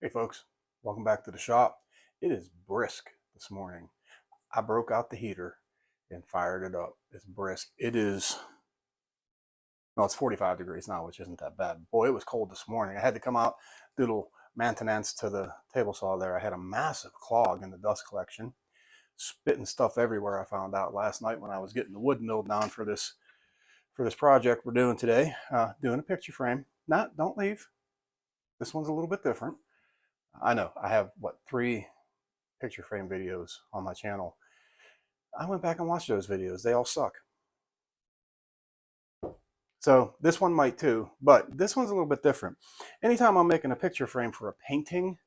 Hey folks, welcome back to the shop. It is brisk this morning. I broke out the heater and fired it up. It's brisk. It is, well, it's 45 degrees now, which isn't that bad. Boy, it was cold this morning. I had to come out, do a little maintenance to the table saw there. I had a massive clog in the dust collection, spitting stuff everywhere. I found out last night when I was getting the wood milled down for this project we're doing today. Doing a picture frame. Don't leave. This one's a little bit different. I know I have what, 3 picture frame videos on my channel. I went back and watched those videos. They all suck. So this one might too, but this one's a little bit different. Anytime I'm making a picture frame for a painting,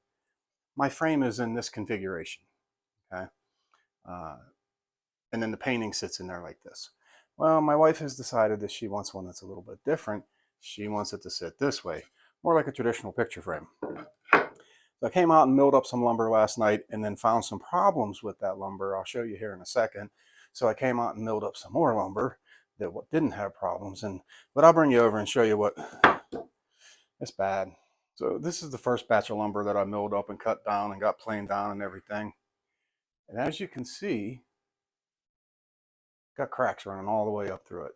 my frame is in this configuration, okay? And then the painting sits in there like this. Well, my wife has decided that she wants one that's a little bit different. She wants it to sit this way, more like a traditional picture frame. So I came out and milled up some lumber last night and then found some problems with that lumber. I'll show you here in a second. So I came out and milled up some more lumber that didn't have problems. But I'll bring you over and show you what it's bad. So this is the first batch of lumber that I milled up and cut down and got planed down and everything. And as you can see, got cracks running all the way up through it.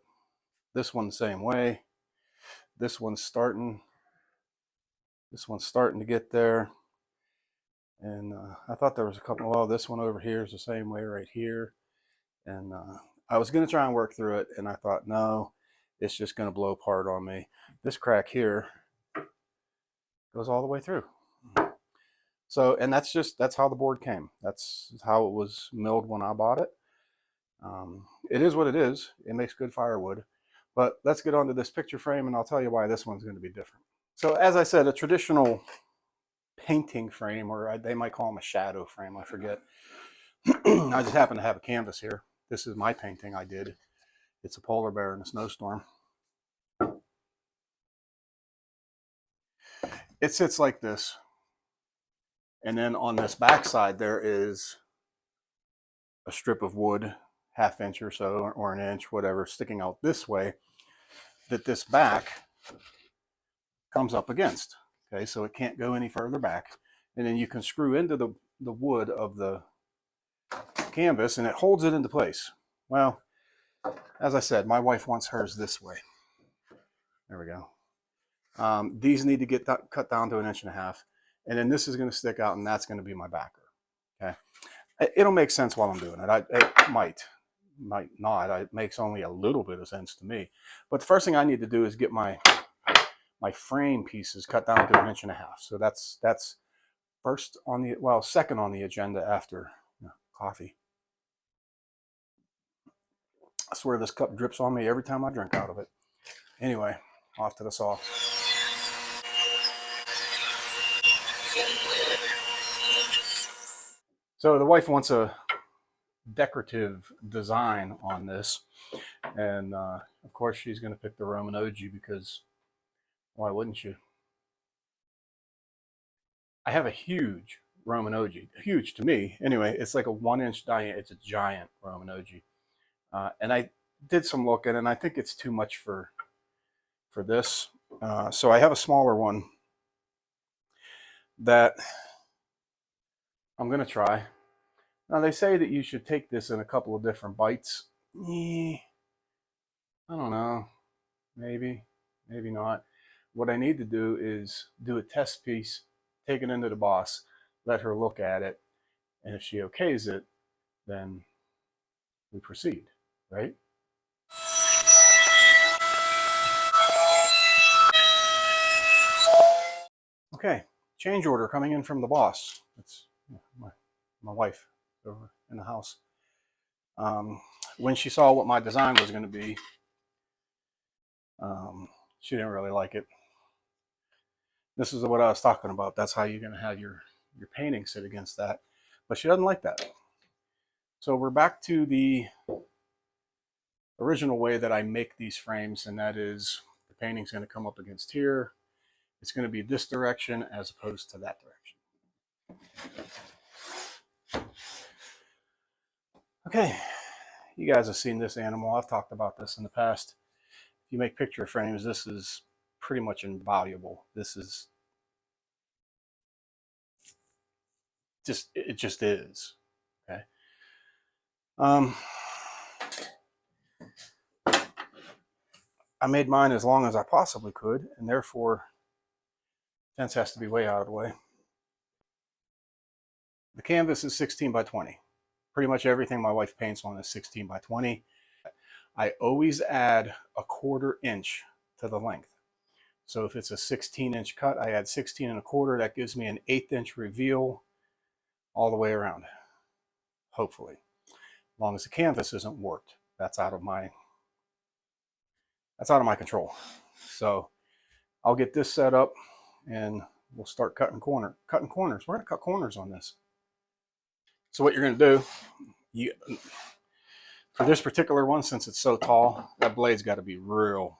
This one the same way. This one's starting to get there. And I thought there was a couple. Well, this one over here is the same way right here. And I was going to try and work through it, and I thought, no, it's just going to blow apart on me. This crack here goes all the way through. So, and that's how the board came. That's how it was milled when I bought it. It is what it is. It makes good firewood. But let's get on to this picture frame, and I'll tell you why this one's going to be different. So, as I said, a traditional painting frame, or they might call them a shadow frame, I forget. I just happen to have a canvas here. This is my painting I did. It's a polar bear in a snowstorm. It sits like this. And then on this back side, there is a strip of wood, ½ inch or so, or an inch, whatever, sticking out this way, that this back comes up against. Okay, so it can't go any further back. And then you can screw into the wood of the canvas and it holds it into place. Well, as I said, my wife wants hers this way. There we go. These need to get cut down to 1.5 inches. And then this is going to stick out, and that's going to be my backer. Okay, it'll make sense while I'm doing it. It might not. It makes only a little bit of sense to me. But the first thing I need to do is get my frame pieces cut down to 1.5 inches. So that's first on the, well, second on the agenda after coffee. I swear this cup drips on me every time I drink out of it. Anyway, off to the saw. So the wife wants a decorative design on this, and of course she's going to pick the Roman ogee because why wouldn't you? I have a huge Roman ogee, huge to me anyway. It's like a 1-inch diameter. It's a giant Roman ogee, and I did some looking, and I think it's too much for this. So I have a smaller one that I'm going to try. Now they say that you should take this in a couple of different bites. I don't know. Maybe not. What I need to do is do a test piece, take it into the boss, let her look at it, and if she okays it, then we proceed, right? Okay, change order coming in from the boss. It's my wife over in the house. When she saw what my design was going to be, she didn't really like it. This is what I was talking about. That's how you're going to have your painting sit against that. But she doesn't like that. So we're back to the original way that I make these frames, and that is the painting's going to come up against here. It's going to be this direction as opposed to that direction. Okay, you guys have seen this animal. I've talked about this in the past. If you make picture frames, this is pretty much invaluable. This is it just is. Okay. I made mine as long as I possibly could, and therefore fence has to be way out of the way. The canvas is 16 by 20. Pretty much everything my wife paints on is 16 by 20. I always add a 1/4 inch to the length. So if it's a 16-inch cut, I add 16 1/4. That gives me an 1/8 inch reveal all the way around, hopefully. As long as the canvas isn't warped. That's out of my control. So I'll get this set up and we'll start cutting corners. We're gonna cut corners on this. So what you're gonna do, for this particular one, since it's so tall, that blade's got to be real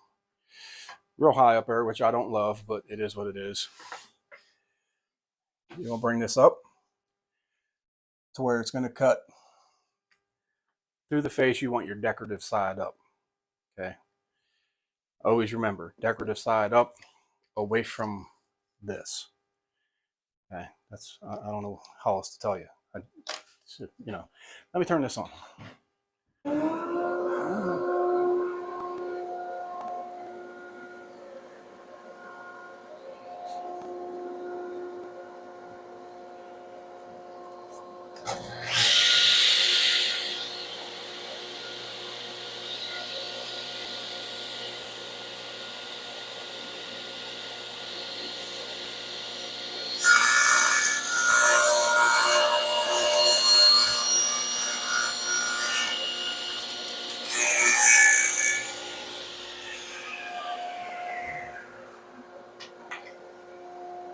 high up there, which I don't love, but it is what it is. You're gonna bring this up to where it's gonna cut through the face. You want your decorative side up, okay? Always remember, decorative side up, away from this. Okay, that's, I don't know how else to tell you. You know, let me turn this on.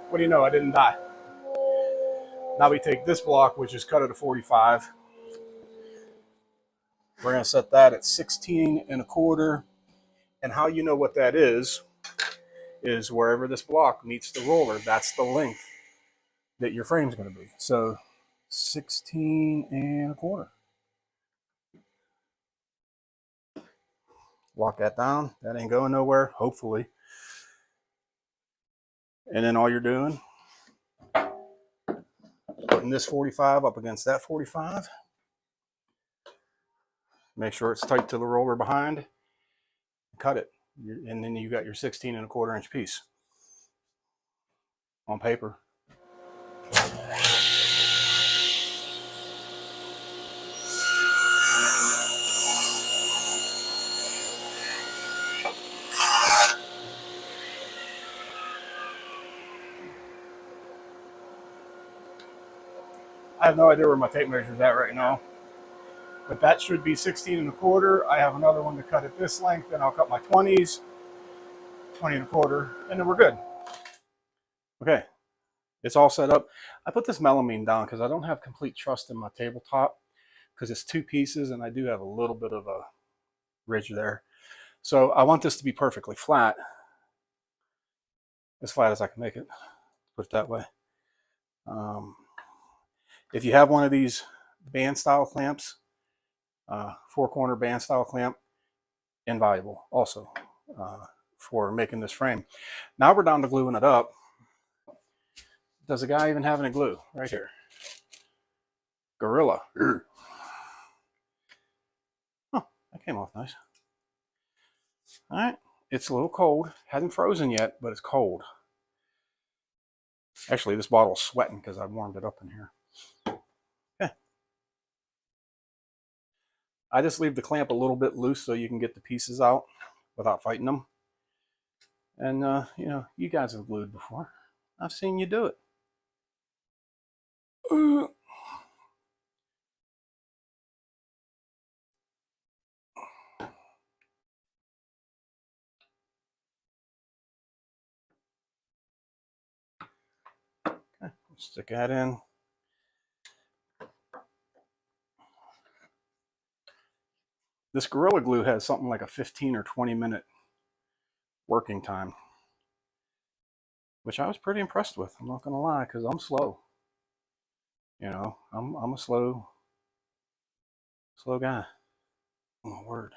What do you know? I didn't die. Now we take this block, which is cut at a 45. We're going to set that at 16 1/4. And how you know what that is wherever this block meets the roller, that's the length that your frame's going to be. So 16 1/4. Lock that down. That ain't going nowhere, hopefully. And then all you're doing, putting this 45 up against that 45. Make sure it's tight to the roller behind. Cut it. And then you got your 16 1/4 inch piece on paper. I have no idea where my tape measure is at right now, but that should be 16 1/4. I have another one to cut at this length, and I'll cut my 20s, 20 1/4, and then we're good. Okay, it's all set up. I put this melamine down because I don't have complete trust in my tabletop because it's 2 pieces and I do have a little bit of a ridge there. So I want this to be perfectly flat, as flat as I can make it, put it that way. If you have one of these band style clamps, 4-corner band style clamp, invaluable also for making this frame. Now we're down to gluing it up. Does the guy even have any glue? Right here. Gorilla. Oh, that came off nice. All right, it's a little cold. Hasn't frozen yet, but it's cold. Actually, this bottle's sweating because I warmed it up in here. Yeah. I just leave the clamp a little bit loose so you can get the pieces out without fighting them. And, you know, you guys have glued before. I've seen you do it. Okay, stick that in. This Gorilla Glue has something like a 15 or 20-minute working time, which I was pretty impressed with. I'm not going to lie, because I'm slow. You know, I'm a slow guy. Oh, my word.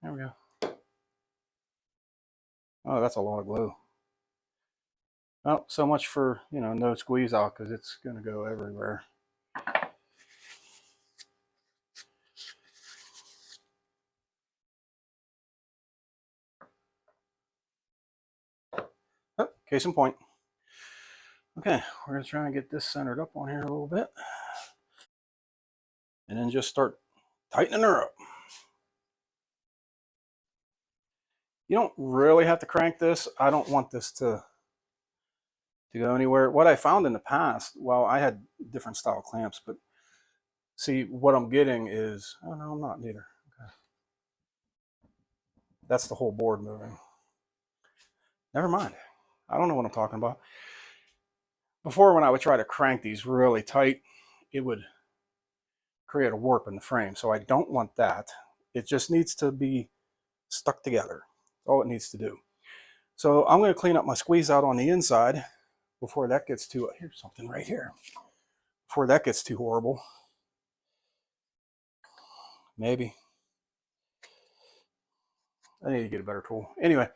There we go. Oh, that's a lot of glue. Well, so much for, you know, no squeeze out, because it's going to go everywhere. Oh, case in point. Okay, we're going to try and get this centered up on here a little bit. And then just start tightening her up. You don't really have to crank this. I don't want this to go anywhere. What I found in the past, well, I had different style clamps, but see, what I'm getting is, oh no, I'm not neither. Okay. That's the whole board moving. Never mind. I don't know what I'm talking about. Before, when I would try to crank these really tight, it would create a warp in the frame. So I don't want that. It just needs to be stuck together. That's all it needs to do. So I'm going to clean up my squeeze out on the inside before that gets too, here's something right here. Before that gets too horrible. Maybe. I need to get a better tool. Anyway,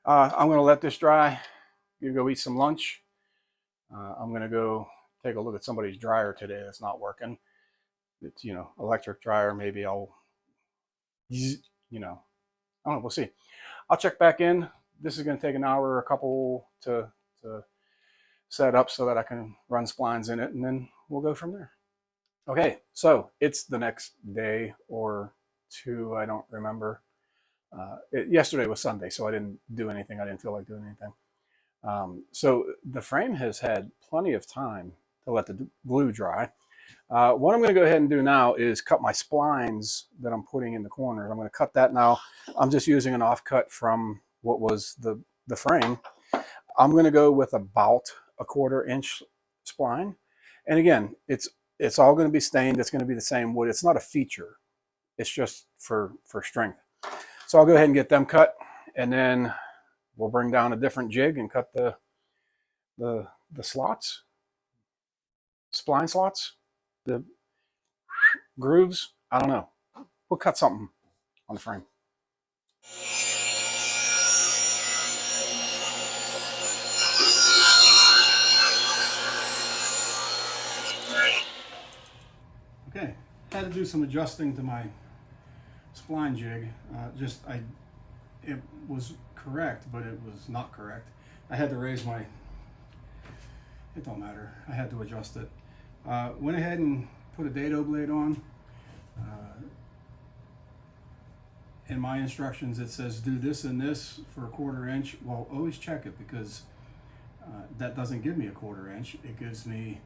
I'm going to let this dry. You go eat some lunch. I'm going to go take a look at somebody's dryer today that's not working. It's, you know, electric dryer. Maybe I'll, you know, I don't know. We'll see. I'll check back in. This is going to take an hour or a couple to set up so that I can run splines in it, and then we'll go from there. Okay, so it's the next day or two. I don't remember. Yesterday was Sunday, so I didn't do anything. I didn't feel like doing anything. So the frame has had plenty of time to let the glue dry. What I'm going to go ahead and do now is cut my splines that I'm putting in the corners. I'm going to cut that now. I'm just using an offcut from what was the frame. I'm going to go with about a 1/4 inch spline. And again, it's all going to be stained. It's going to be the same wood. It's not a feature. It's just for strength. So I'll go ahead and get them cut, and then we'll bring down a different jig and cut the slots, spline slots, the grooves. I don't know. We'll cut something on the frame. Okay, had to do some adjusting to my spline jig. It was correct, but it was not correct. I had to raise my, it don't matter. I had to adjust it. Went ahead and put a dado blade on. In my instructions, it says do this and this for a 1/4 inch. Well, always check it, because that doesn't give me a 1/4 inch. It gives me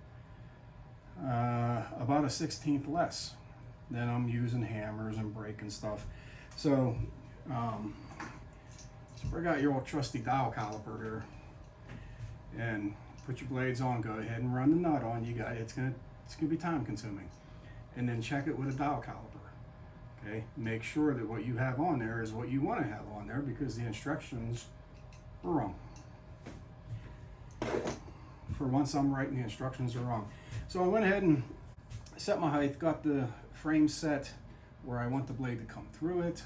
about a 1/16 less. Then I'm using hammers and breaking stuff. So bring out your old trusty dial caliper here and put your blades on. Go ahead and run the nut on. You got it. It's gonna be time consuming. And then check it with a dial caliper. Okay, make sure that what you have on there is what you want to have on there, because the instructions were wrong. For once, I'm right and the instructions are wrong. So I went ahead and set my height, got the frame set where I want the blade to come through it.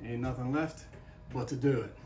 Ain't nothing left but to do it.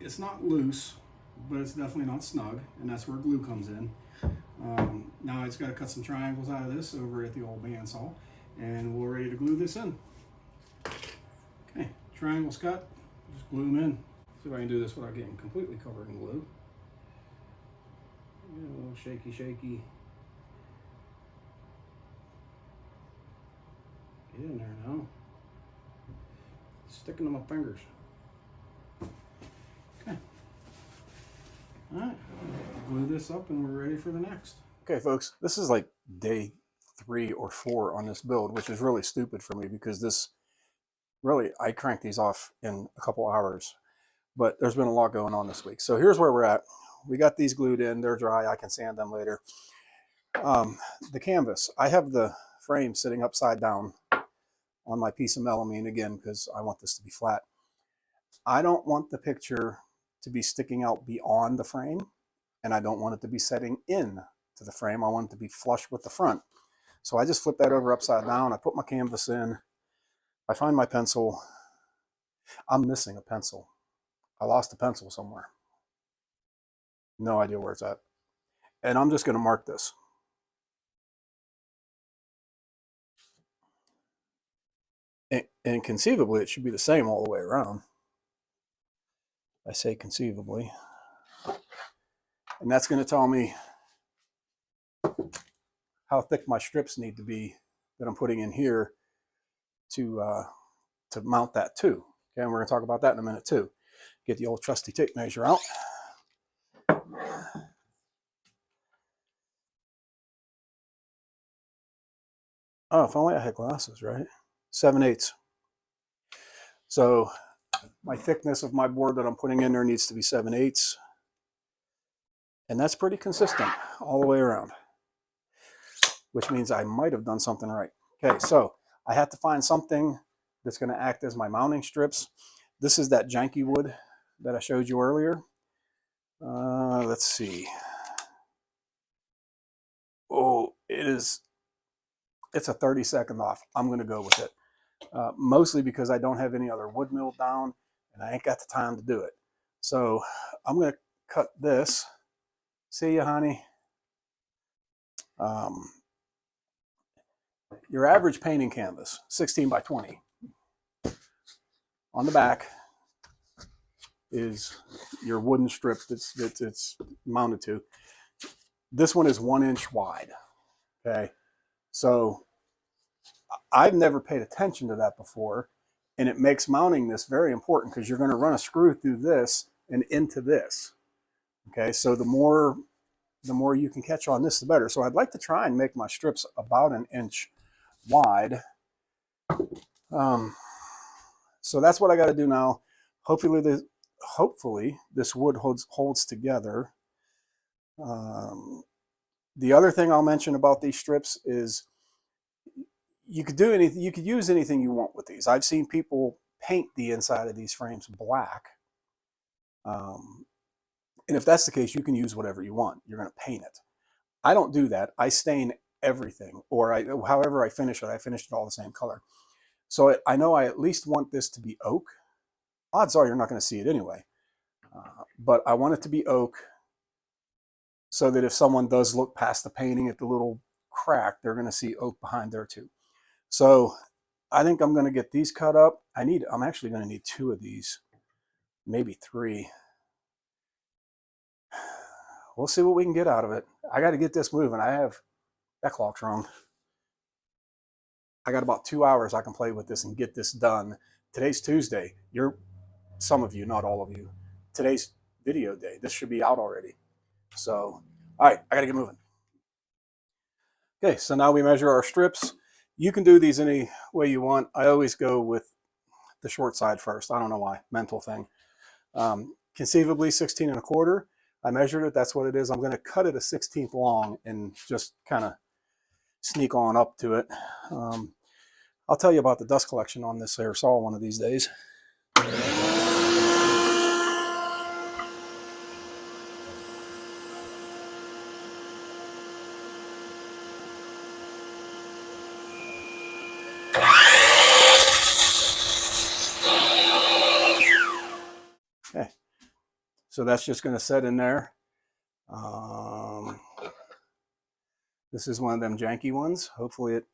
It's not loose, but it's definitely not snug, and that's where glue comes in. Now I just got to cut some triangles out of this over at the old bandsaw, and we're ready to glue this in. Okay, triangles cut, just glue them in. See if I can do this without getting completely covered in glue. A little shaky. Get in there now. Sticking to my fingers. Okay. All right, glue this up and we're ready for the next. Okay, folks, this is like day 3 or 4 on this build, which is really stupid for me, because this really, I cranked these off in a couple hours. but there's been a lot going on this week. So here's where we're at. We got these glued in. They're dry. I can sand them later. The canvas. I have the frame sitting upside down on my piece of melamine again because I want this to be flat. I don't want the picture to be sticking out beyond the frame, and I don't want it to be setting in to the frame. I want it to be flush with the front. So I just flip that over upside down. I put my canvas in. I find my pencil. I'm missing a pencil. I lost a pencil somewhere. No idea where it's at. And I'm just going to mark this. And conceivably, it should be the same all the way around. I say conceivably. And that's going to tell me how thick my strips need to be that I'm putting in here to mount that too. Okay, and we're going to talk about that in a minute too. Get the old trusty tape measure out. Oh, if only I had glasses, right? 7/8. So my thickness of my board that I'm putting in there needs to be 7/8. And that's pretty consistent all the way around, which means I might have done something right. Okay, so I have to find something that's going to act as my mounting strips. This is that janky wood that I showed you earlier. Let's see. Oh, it's a 30-second off. I'm going to go with it. Mostly because I don't have any other wood milled down and I ain't got the time to do it. So I'm going to cut this. See ya, honey. Your average painting canvas, 16 by 20. On the back is your wooden strip that's mounted to. This one is 1 inch wide. Okay, so I've never paid attention to that before, and it makes mounting this very important because you're going to run a screw through this and into this. Okay, so the more you can catch on this, the better. So I'd like to try and make my strips about 1 inch wide. So that's what I got to do now. Hopefully this wood holds together. The other thing I'll mention about these strips is you could do anything. You could use anything you want with these. I've seen people paint the inside of these frames black. And if that's the case, you can use whatever you want. You're going to paint it. I don't do that. I stain everything, or however I finish it all the same color. So I know I at least want this to be oak. Odds are you're not going to see it anyway. But I want it to be oak so that if someone does look past the painting at the little crack, they're going to see oak behind there too. So I think I'm going to get these cut up. I'm actually going to need 2 of these, maybe 3. We'll see what we can get out of it. I got to get this moving. That clock's wrong. I got about 2 hours I can play with this and get this done. Today's Tuesday. Some of you, not all of you. Today's video day. This should be out already. So, all right, I got to get moving. Okay, so now we measure our strips. You can do these any way you want. I always go with the short side first. I don't know why. Mental thing. Conceivably 16 1/4. I measured it. That's what it is. I'm going to cut it a 1/16 long and just kind of sneak on up to it. I'll tell you about the dust collection on this air saw one of these days. Okay, so that's just going to set in there. This is one of them janky ones. Hopefully it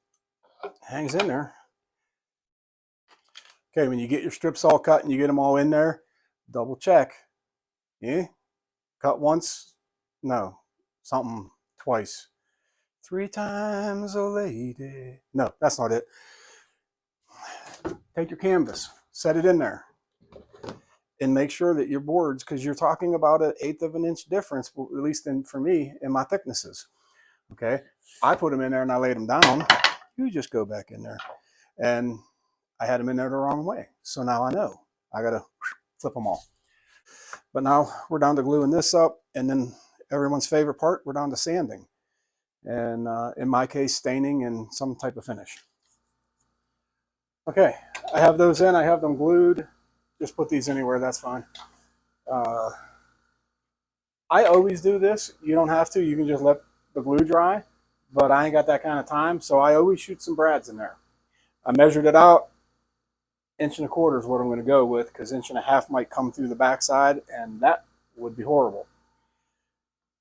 hangs in there. Okay, when you get your strips all cut and you get them all in there, double check. Yeah? Cut once? No. Something twice. 3 times a lady. No, that's not it. Take your canvas, set it in there, and make sure that your boards, because you're talking about 1/8 of an inch difference, at least for me, in my thicknesses. Okay, I put them in there and I laid them down. You just go back in there, and I had them in there the wrong way. So now I know I got to flip them all. But now we're down to gluing this up, and then everyone's favorite part, we're down to sanding. And in my case, staining and some type of finish. Okay, I have those in, I have them glued. Just put these anywhere, that's fine. I always do this. You don't have to, you can just let the glue dry, but I ain't got that kind of time, so I always shoot some brads in there. I measured it out. 1.25 inches is what I'm going to go with, because 1.5 inches might come through the backside, and that would be horrible.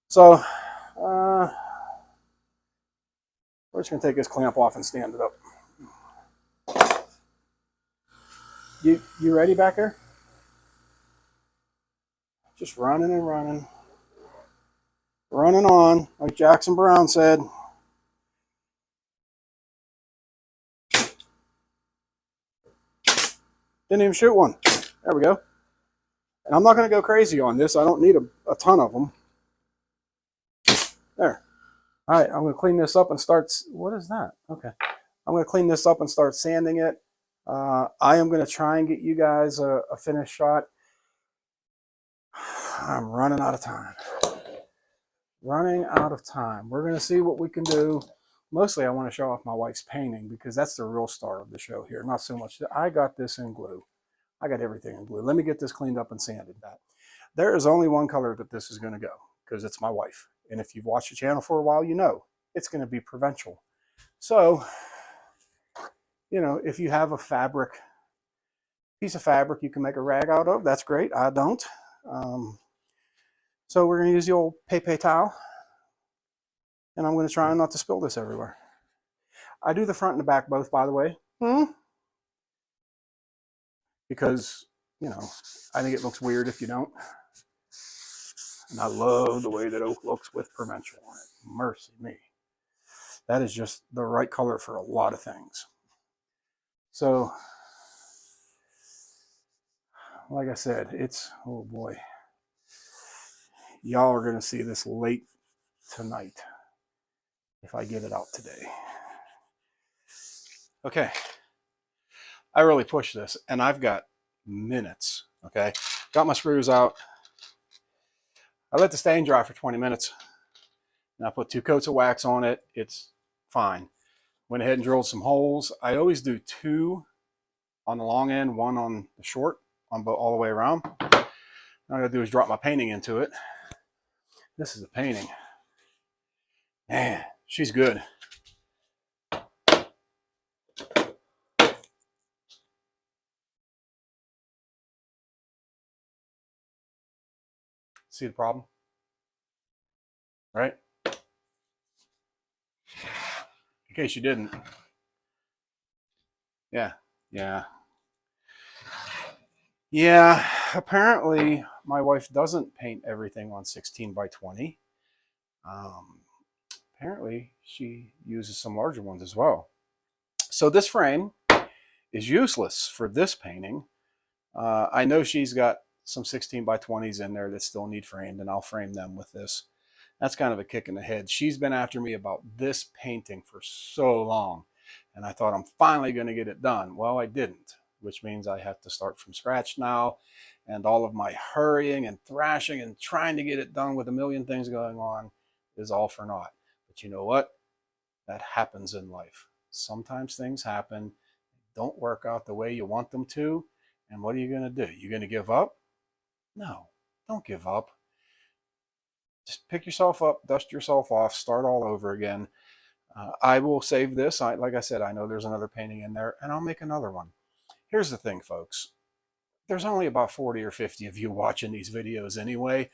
So we're just going to take this clamp off and stand it up. You ready back there? Just running and running. Running on, like Jackson Browne said. Didn't even shoot one. There we go. And I'm not going to go crazy on this. I don't need a ton of them. There. All right, I'm going to clean this up and start. What is that? Okay. I'm going to clean this up and start sanding it. I am going to try and get you guys a finished shot. I'm running out of time. Running out of time. We're going to see what we can do. Mostly I want to show off my wife's painting, because that's the real star of the show here. Not so much that I got this in glue. I got everything in glue. Let me get this cleaned up and sanded. There is only one color that this is going to go, because it's my wife. And if you've watched the channel for a while, you know it's going to be provincial. So, you know, if you have a piece of fabric you can make a rag out of, that's great. I don't. So we're going to use the old Pepe towel. And I'm going to try not to spill this everywhere. I do the front and the back both, by the way. Because, you know, I think it looks weird if you don't. And I love the way that oak looks with provincial on it. Mercy me. That is just the right color for a lot of things. So, like I said, it's, oh boy. Y'all are going to see this late tonight if I get it out today. Okay. I really push this, and I've got minutes, okay? Got my screws out. I let the stain dry for 20 minutes. And I put 2 coats of wax on it. It's fine. Went ahead and drilled some holes. I always do 2 on the long end, 1 on the short, all the way around. All I gotta do is drop my painting into it. This is a painting. Man, she's good. See the problem? Right? In case you didn't. Yeah. Apparently my wife doesn't paint everything on 16 by 20. Apparently she uses some larger ones as well. So this frame is useless for this painting. I know she's got some 16 by 20s in there that still need framed, and I'll frame them with this. That's kind of a kick in the head. She's been after me about this painting for so long, and I thought I'm finally going to get it done. Well, I didn't, which means I have to start from scratch now, and all of my hurrying and thrashing and trying to get it done with a million things going on is all for naught. But you know what? That happens in life. Sometimes things happen, don't work out the way you want them to, and what are you going to do? You're going to give up? No, don't give up. Just pick yourself up, dust yourself off, start all over again. I will save this. Like I said, I know there's another painting in there, and I'll make another one. Here's the thing, folks. There's only about 40 or 50 of you watching these videos anyway.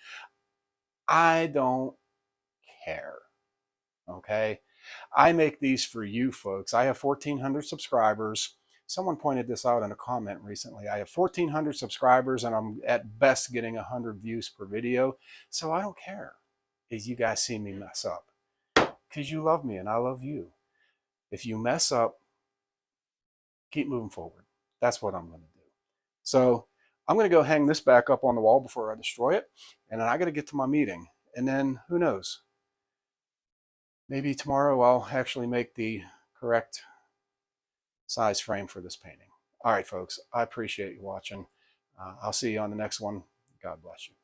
I don't care. Okay? I make these for you folks. I have 1,400 subscribers. Someone pointed this out in a comment recently. I have 1,400 subscribers, and I'm at best getting 100 views per video. So I don't care if you guys see me mess up, because you love me and I love you. If you mess up, keep moving forward. That's what I'm going to do. So I'm going to go hang this back up on the wall before I destroy it. And then I got to get to my meeting. And then who knows? Maybe tomorrow I'll actually make the correct size frame for this painting. All right, folks, I appreciate you watching. I'll see you on the next one. God bless you.